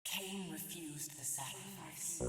Kain refused the sacrifice.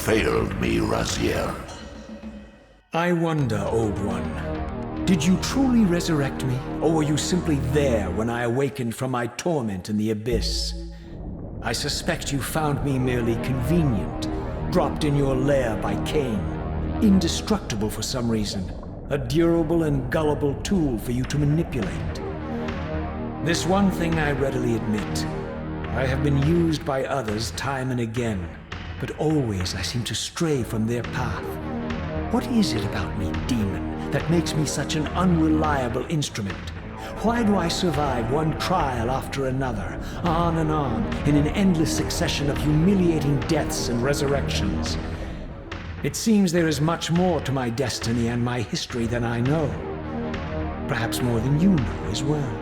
failed me, Raziel. I wonder, Old One, did you truly resurrect me, or were you simply there when I awakened from my torment in the abyss? I suspect you found me merely convenient, dropped in your lair by Kain, indestructible for some reason, a durable and gullible tool for you to manipulate. This one thing I readily admit. I have been used by others time and again, but always I seem to stray from their path. What is it about me, demon, that makes me such an unreliable instrument? Why do I survive one trial after another, on and on, in an endless succession of humiliating deaths and resurrections? It seems there is much more to my destiny and my history than I know. Perhaps more than you know as well.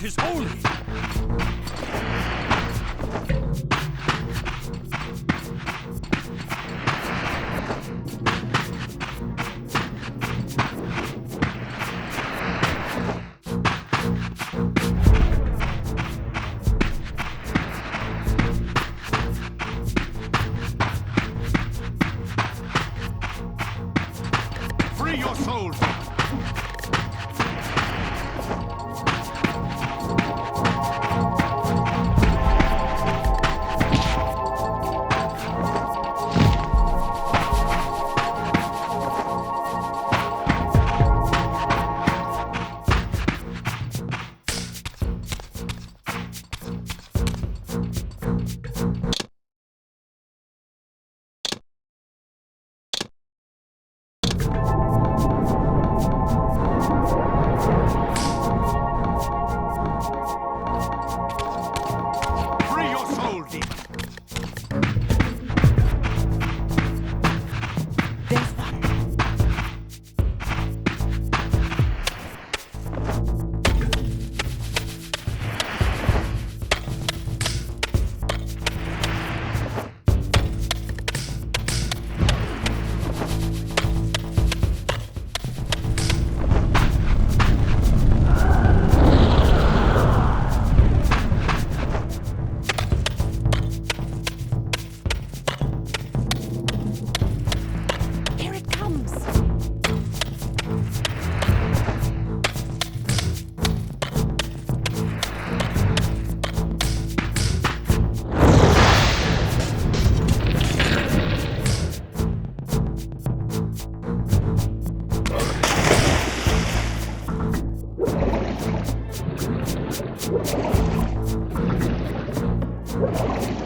What is holy? Free your souls! Free your soul, demon! There's one. Here it comes. God, Reaver.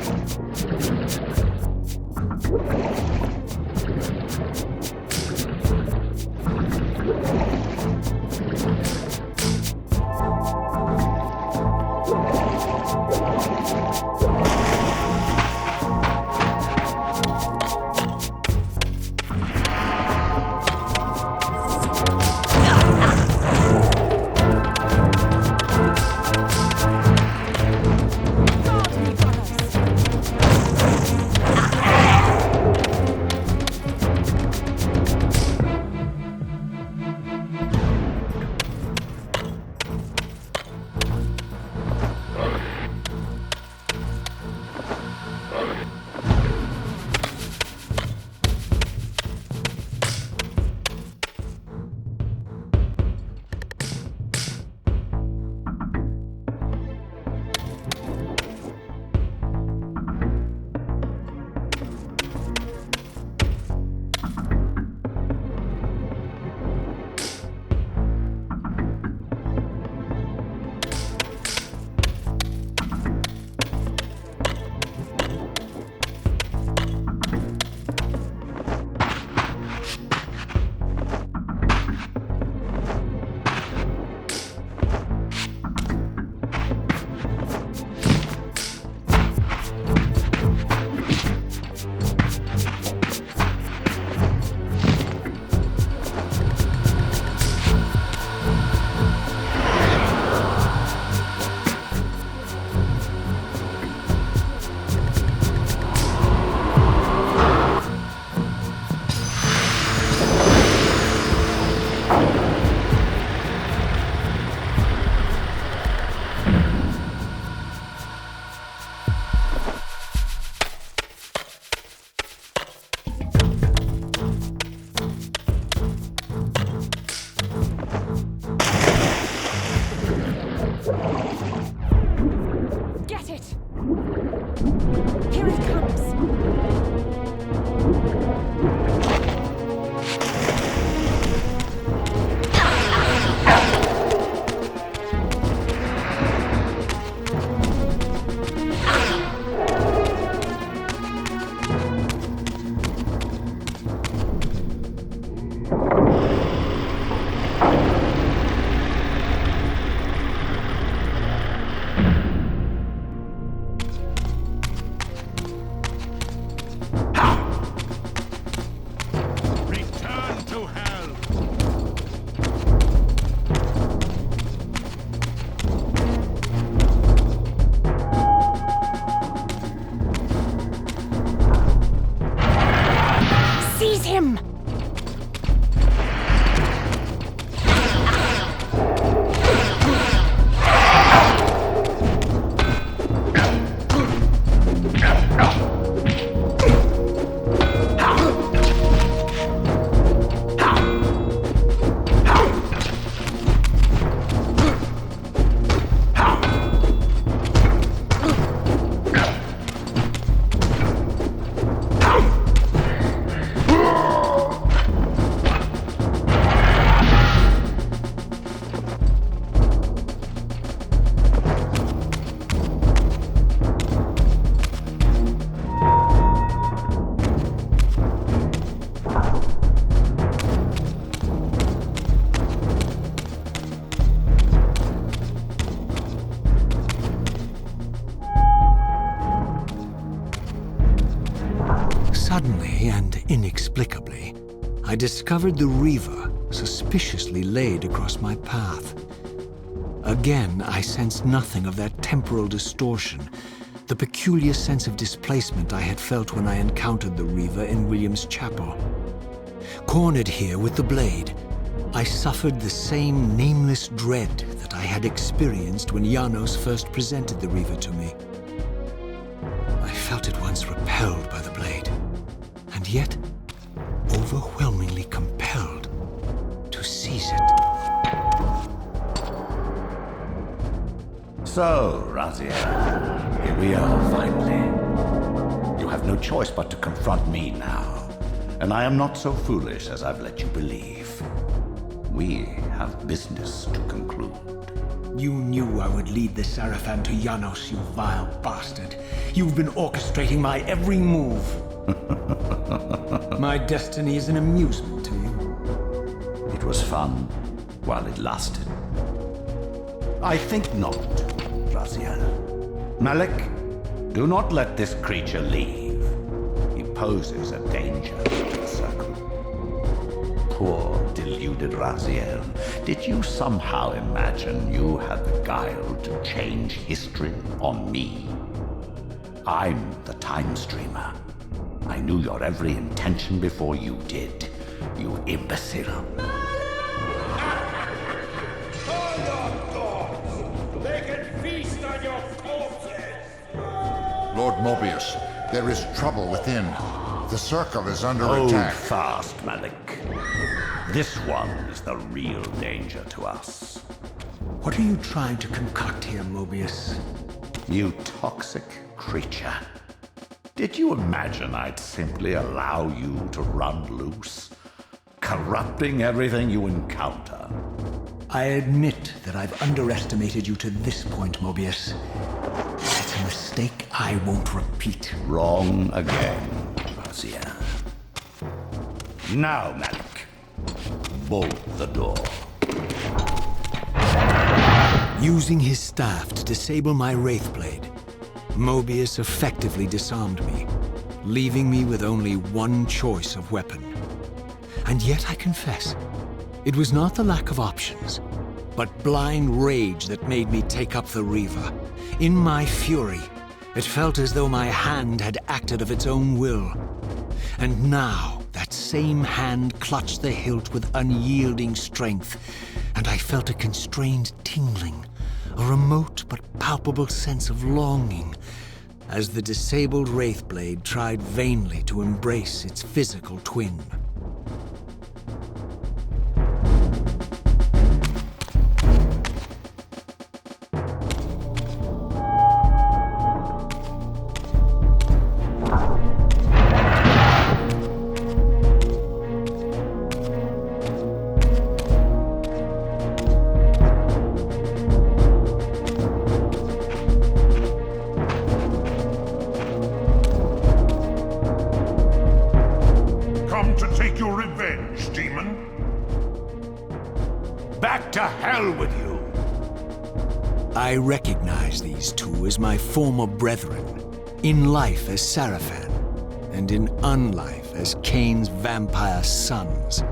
I discovered the Reaver suspiciously laid across my path. Again, I sensed nothing of that temporal distortion, the peculiar sense of displacement I had felt when I encountered the Reaver in William's chapel. Cornered here with the blade, I suffered the same nameless dread that I had experienced when Janos first presented the Reaver to me. I felt at once repelled by the blade, and yet overwhelmingly compelled to seize it. So, Raziel, here we are finally. You have no choice but to confront me now, and I am not so foolish as I've let you believe. We have business to conclude. You knew I would lead the Sarafan to Janos, you vile bastard. You've been orchestrating my every move. My destiny is an amusement to you. It was fun while it lasted. I think not, Raziel. Malik, do not let this creature leave. He poses a danger to the Circle. Poor, deluded Raziel. Did you somehow imagine you had the guile to change history on me? I'm the time streamer. I knew your every intention before you did, you imbecile. They can feast on your corpses! Lord Mobius, there is trouble within. The Circle is under Hold attack. fast, Malik. This one is the real danger to us. What are you trying to concoct here, Mobius? You toxic creature. Did you imagine I'd simply allow you to run loose, corrupting everything you encounter? I admit that I've underestimated you to this point, Mobius. It's a mistake I won't repeat. Wrong again, Raziel. Now, Malik, bolt the door. Using his staff to disable my Wraithblade, Mobius effectively disarmed me, leaving me with only one choice of weapon. And yet I confess, it was not the lack of options, but blind rage that made me take up the Reaver. In my fury, it felt as though my hand had acted of its own will. And now, that same hand clutched the hilt with unyielding strength, and I felt a constrained tingling, a remote but palpable sense of longing, as the disabled Wraithblade tried vainly to embrace its physical twin. To take your revenge, demon? Back to hell with you! I recognize these two as my former brethren, in life as Sarafan, and in unlife as Kain's vampire sons.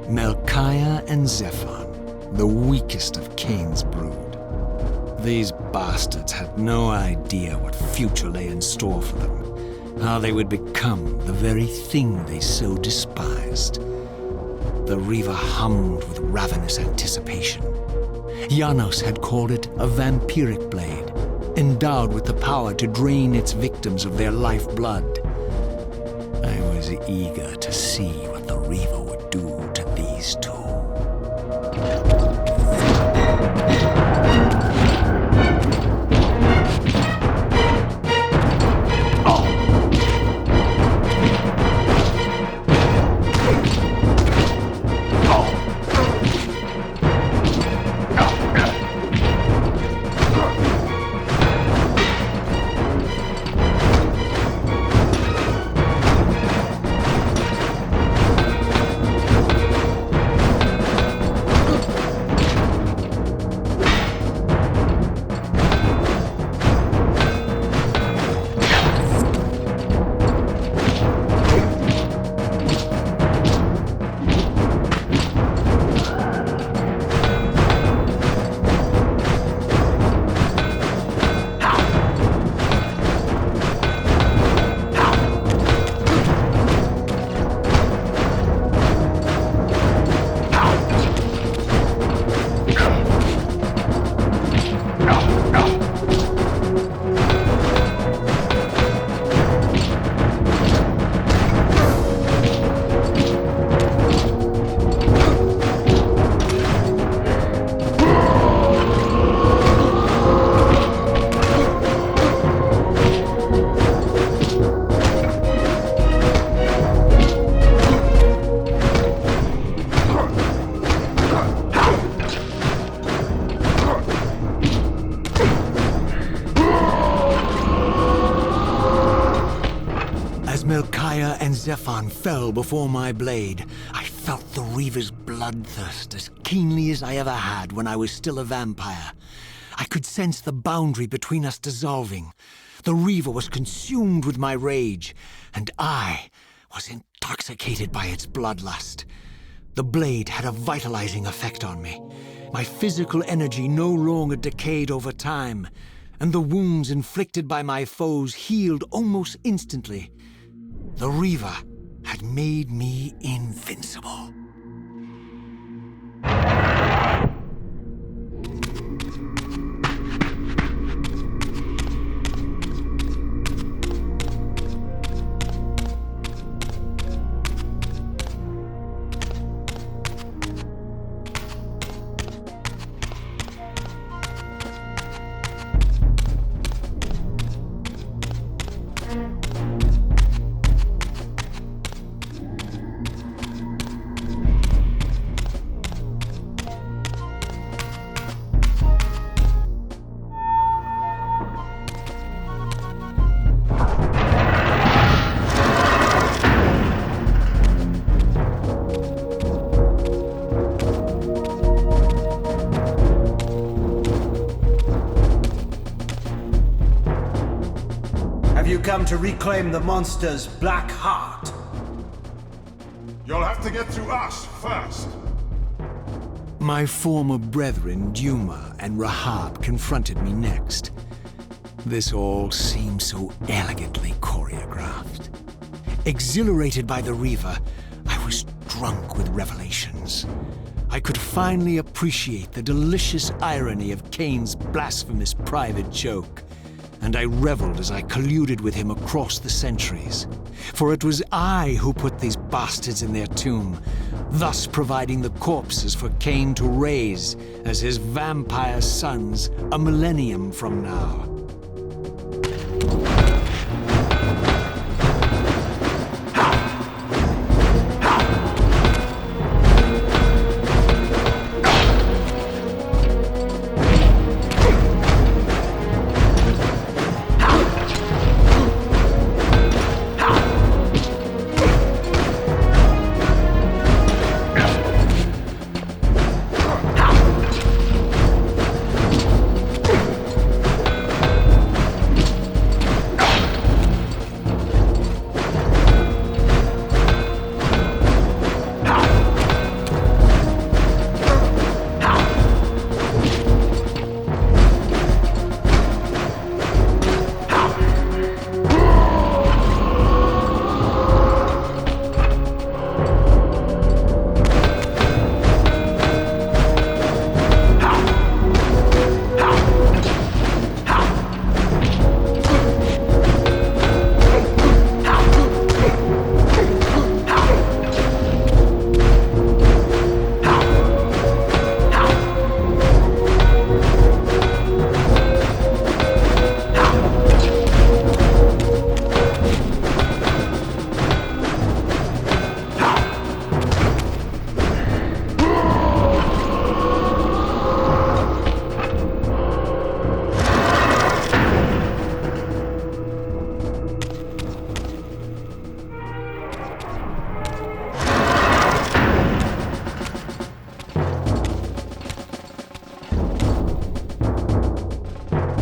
Melchiah and Zephon, the weakest of Kain's brood. These bastards had no idea what future lay in store for them. How they would become the very thing they so despised. The Reaver hummed with ravenous anticipation. Janos had called it a vampiric blade, endowed with the power to drain its victims of their lifeblood. I was eager to see what the Reaver would do to these two. Zephon fell before my blade, I felt the Reaver's bloodthirst as keenly as I ever had when I was still a vampire. I could sense the boundary between us dissolving. The Reaver was consumed with my rage, and I was intoxicated by its bloodlust. The blade had a vitalizing effect on me. My physical energy no longer decayed over time, and the wounds inflicted by my foes healed almost instantly. The Reaver had made me invincible. Have you come to reclaim the monster's black heart? You'll have to get through us first. My former brethren, Duma and Rahab, confronted me next. This all seemed so elegantly choreographed. Exhilarated by the Reaver, I was drunk with revelations. I could finally appreciate the delicious irony of Kain's blasphemous private joke, and I reveled as I colluded with him across the centuries. For it was I who put these bastards in their tomb, thus providing the corpses for Kain to raise as his vampire sons a millennium from now.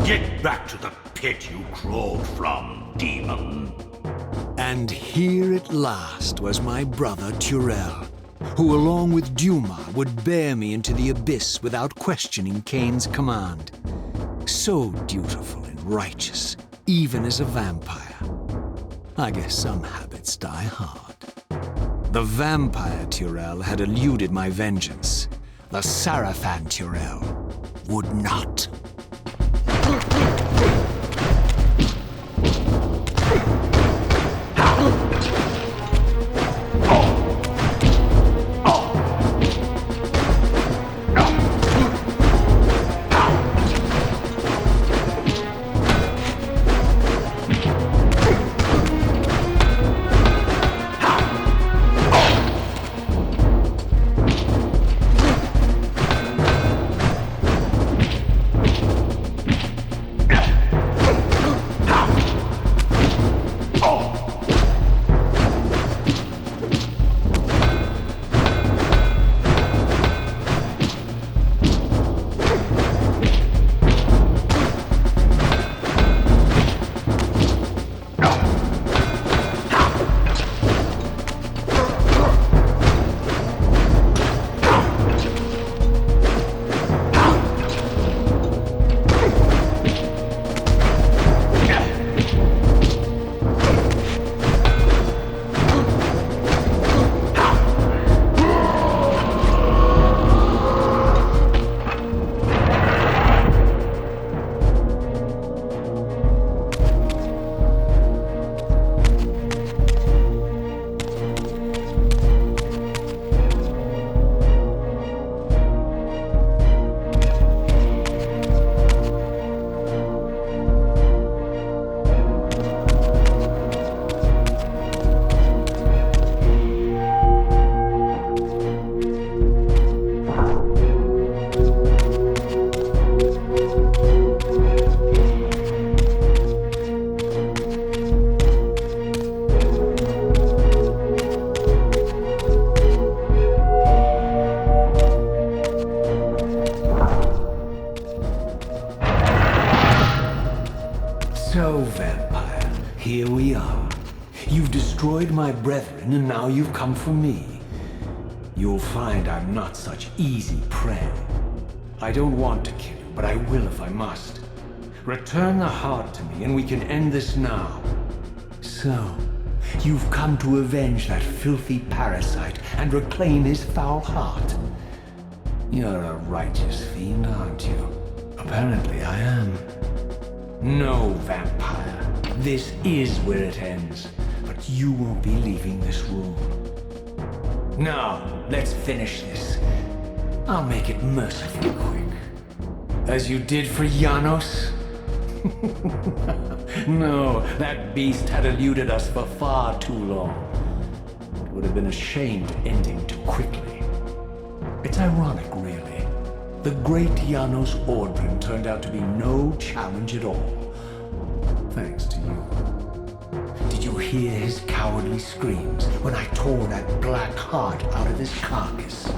Get back to the pit you crawled from, demon. And here at last was my brother Turel, who along with Duma would bear me into the abyss without questioning Kain's command. So dutiful and righteous, even as a vampire. I guess some habits die hard. The vampire Turel had eluded my vengeance. The Sarafan Turel would not. So, vampire, here we are. You've destroyed my brethren, and now you've come for me. You'll find I'm not such easy prey. I don't want to kill you, but I will if I must. Return the heart to me, and we can end this now. So, you've come to avenge that filthy parasite and reclaim his foul heart. You're a righteous fiend, aren't you? Apparently I am. No, vampire. This is where it ends. But you won't be leaving this room. Now, let's finish this. I'll make it mercifully quick. As you did for Janos? No, that beast had eluded us for far too long. It would have been a shame to end him too quickly. It's ironic, really. The great Janos Ordrin turned out to be no challenge at all. Thanks to you. Did you hear his cowardly screams when I tore that black heart out of his carcass?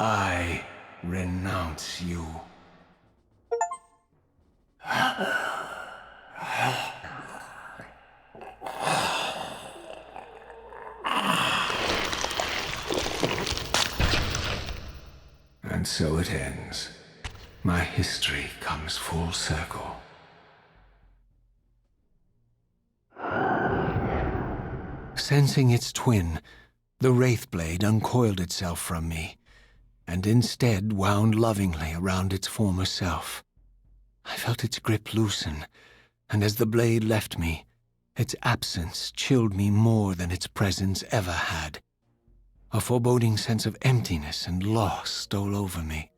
I renounce you. And so it ends. My history comes full circle. Sensing its twin, the Wraithblade uncoiled itself from me, and instead wound lovingly around its former self. I felt its grip loosen, and as the blade left me, its absence chilled me more than its presence ever had. A foreboding sense of emptiness and loss stole over me,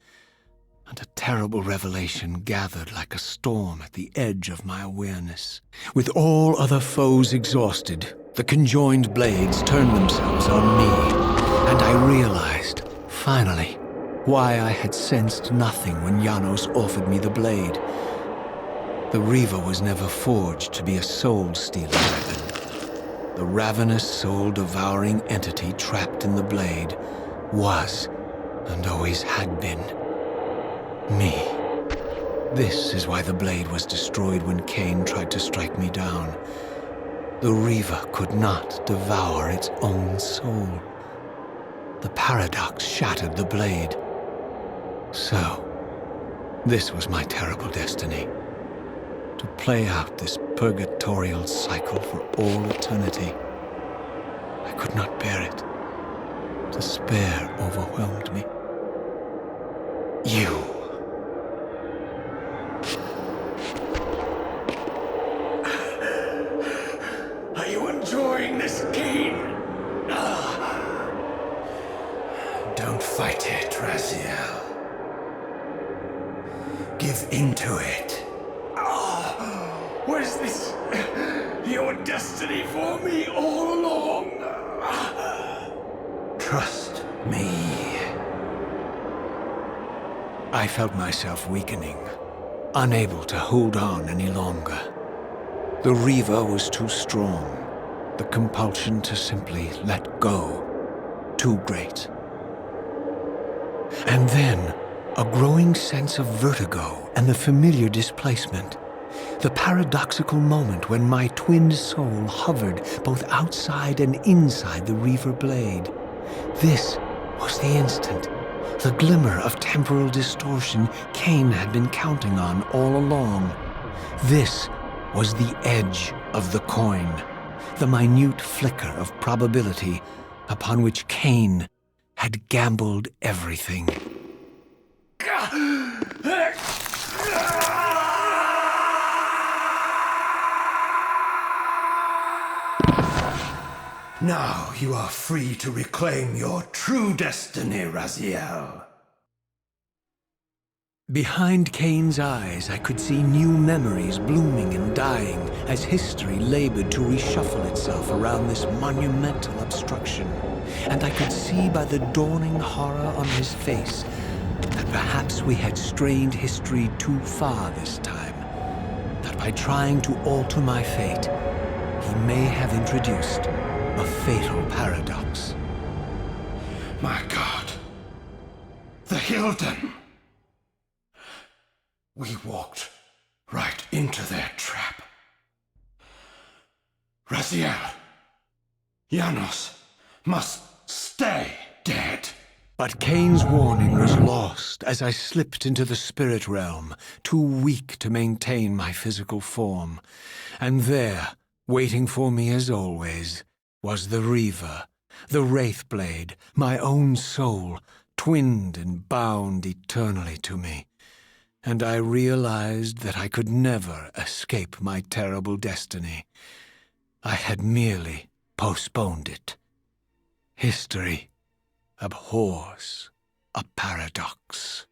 and a terrible revelation gathered like a storm at the edge of my awareness. With all other foes exhausted, the conjoined blades turned themselves on me, and I realized, finally, why I had sensed nothing when Janos offered me the blade. The Reaver was never forged to be a soul-stealing weapon. The ravenous, soul-devouring entity trapped in the blade was, and always had been, me. This is why the blade was destroyed when Kain tried to strike me down. The Reaver could not devour its own soul. The paradox shattered the blade. So, this was my terrible destiny. To play out this purgatorial cycle for all eternity. I could not bear it. Despair overwhelmed me. You. Are you enjoying this game? Don't fight it, Raziel. Give into it. Was this your destiny for me all along? Trust me. I felt myself weakening, unable to hold on any longer. The Reaver was too strong. The compulsion to simply let go, too great. And then, a growing sense of vertigo and the familiar displacement. The paradoxical moment when my twin soul hovered both outside and inside the Reaver blade. This was the instant, the glimmer of temporal distortion Kain had been counting on all along. This was the edge of the coin, the minute flicker of probability upon which Kain had gambled everything. Now you are free to reclaim your true destiny, Raziel. Behind Kain's eyes, I could see new memories blooming and dying as history labored to reshuffle itself around this monumental obstruction. And I could see by the dawning horror on his face that perhaps we had strained history too far this time. That by trying to alter my fate, he may have introduced a fatal paradox. My God. The Hilden. We walked right into their trap. Raziel, Janos must stay dead. But Kain's warning was lost as I slipped into the spirit realm, too weak to maintain my physical form. And there, waiting for me as always, was the Reaver, the Wraithblade, my own soul, twinned and bound eternally to me. And I realized that I could never escape my terrible destiny. I had merely postponed it. History abhors a paradox.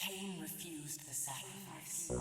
Kain refused the sacrifice.